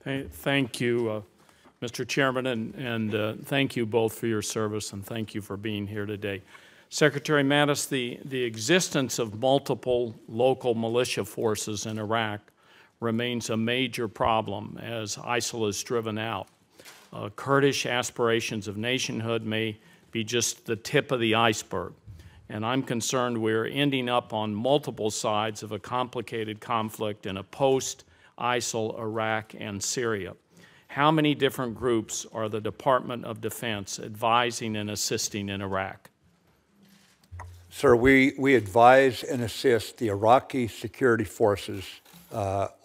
Thank you, Mr. Chairman, and thank you both for your service, and thank you for being here today. Secretary Mattis, the existence of multiple local militia forces in Iraq remains a major problem as ISIL is driven out. Kurdish aspirations of nationhood may be just the tip of the iceberg, and I'm concerned we're ending up on multiple sides of a complicated conflict in a post-ISIL Iraq and Syria. How many different groups are the Department of Defense advising and assisting in Iraq? Sir, we advise and assist the Iraqi security forces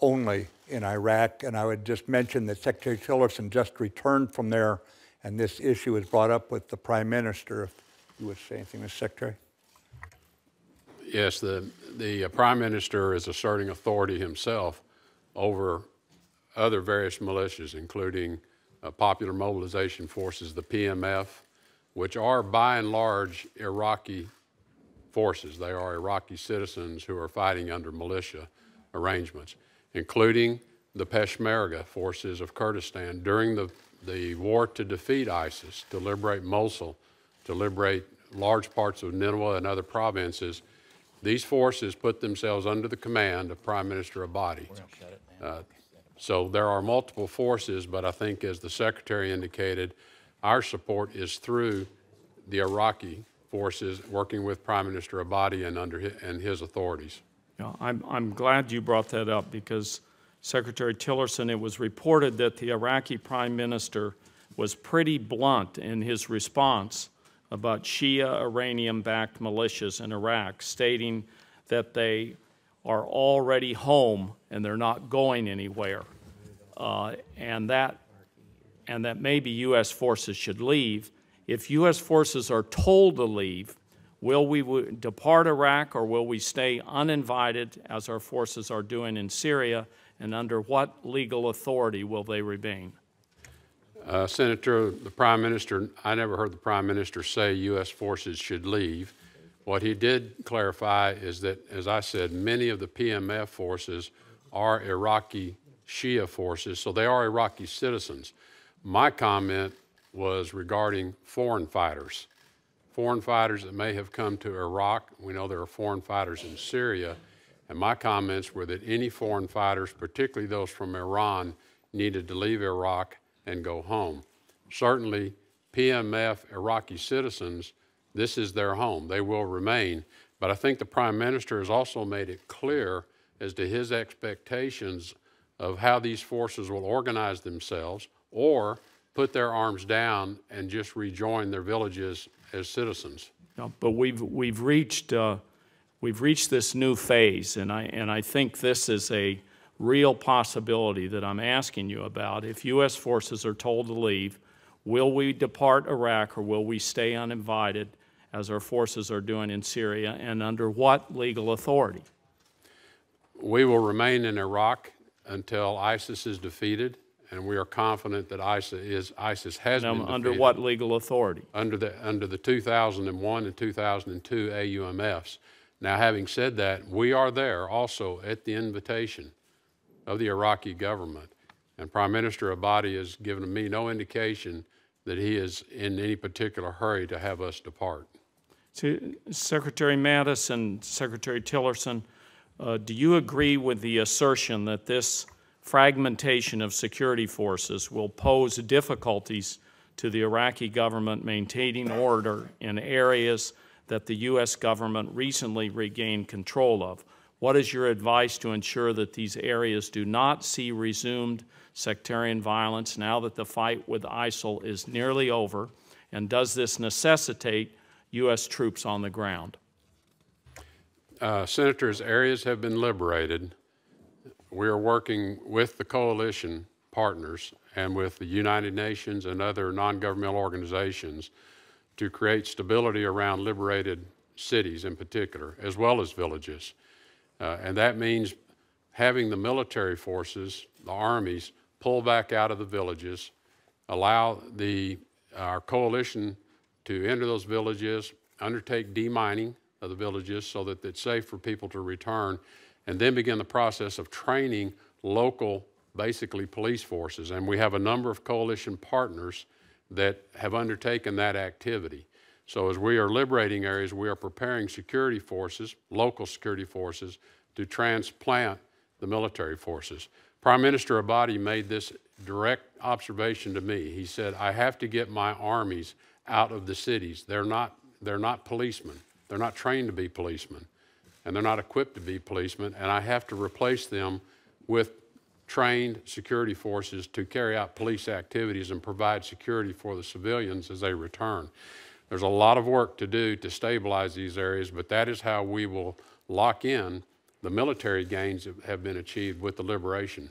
only in Iraq, and I would just mention that Secretary Tillerson just returned from there, and this issue was brought up with the Prime Minister. If you would say anything, Mr. Secretary. Yes, the Prime Minister is asserting authority himself over other various militias, including Popular Mobilization Forces, the PMF, which are by and large Iraqi forces. They are Iraqi citizens who are fighting under militia arrangements, including the Peshmerga forces of Kurdistan during the war to defeat ISIS, to liberate Mosul, to liberate large parts of Nineveh and other provinces. These forces put themselves under the command of Prime Minister Abadi. So there are multiple forces, but I think, as the Secretary indicated, our support is through the Iraqi forces working with Prime Minister Abadi and his authorities. Yeah, I'm glad you brought that up because Secretary Tillerson, it was reported that the Iraqi Prime Minister was pretty blunt in his response about Shia Iranian-backed militias in Iraq, stating that they are already home and they're not going anywhere, and that maybe U.S. forces should leave. If U.S. forces are told to leave, will we depart Iraq or will we stay uninvited as our forces are doing in Syria, and under what legal authority will they remain? Senator, the Prime Minister, I never heard the Prime Minister say U.S. forces should leave. What he did clarify is that, as I said, many of the PMF forces are Iraqi Shia forces, so they are Iraqi citizens. My comment was regarding foreign fighters that may have come to Iraq. We know there are foreign fighters in Syria, and my comments were that any foreign fighters, particularly those from Iran, needed to leave Iraq and go home. Certainly, PMF Iraqi citizens, this is their home. They will remain. But I think the Prime Minister has also made it clear as to his expectations of how these forces will organize themselves or put their arms down and just rejoin their villages as citizens. No, but we've reached this new phase, and I think this is a real possibility that I'm asking you about. If U.S. forces are told to leave, will we depart Iraq or will we stay uninvited as our forces are doing in Syria, and under what legal authority? We will remain in Iraq until ISIS is defeated, and we are confident that ISIS has been defeated. Under what legal authority? Under the 2001 and 2002 AUMFs. Now, having said that, we are there also at the invitation of the Iraqi government, and Prime Minister Abadi has given me no indication that he is in any particular hurry to have us depart. To Secretary Mattis and Secretary Tillerson, do you agree with the assertion that this fragmentation of security forces will pose difficulties to the Iraqi government maintaining order in areas that the U.S. government recently regained control of? What is your advice to ensure that these areas do not see resumed sectarian violence now that the fight with ISIL is nearly over? And does this necessitate U.S. troops on the ground? Senators, areas have been liberated. We are working with the coalition partners and with the United Nations and other non-governmental organizations to create stability around liberated cities in particular, as well as villages. And that means having the military forces, the armies, pull back out of the villages, allow our coalition to enter those villages, undertake demining of the villages so that it's safe for people to return, and then begin the process of training local basically police forces. And we have a number of coalition partners that have undertaken that activity. So as we are liberating areas, we are preparing security forces, local security forces, to transplant the military forces. Prime Minister Abadi made this direct observation to me. He said, I have to get my armies out of the cities. They're not policemen. They're not trained to be policemen, and they're not equipped to be policemen, and I have to replace them with trained security forces to carry out police activities and provide security for the civilians as they return. There's a lot of work to do to stabilize these areas, but that is how we will lock in the military gains that have been achieved with the liberation.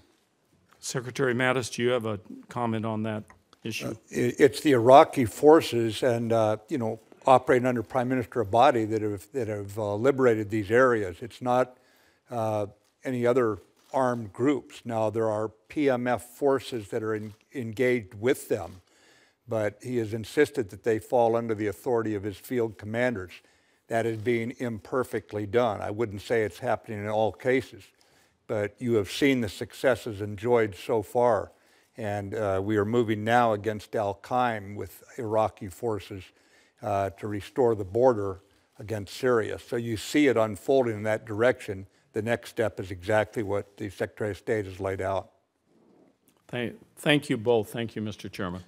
Secretary Mattis, do you have a comment on that issue? It's the Iraqi forces and, you know, operating under Prime Minister Abadi that have liberated these areas. It's not any other armed groups. Now, there are PMF forces that are engaged with them, but he has insisted that they fall under the authority of his field commanders. That is being imperfectly done. I wouldn't say it's happening in all cases, but you have seen the successes enjoyed so far. And we are moving now against Al-Qaim with Iraqi forces to restore the border against Syria. So you see it unfolding in that direction. The next step is exactly what the Secretary of State has laid out. Thank you both. Thank you, Mr. Chairman.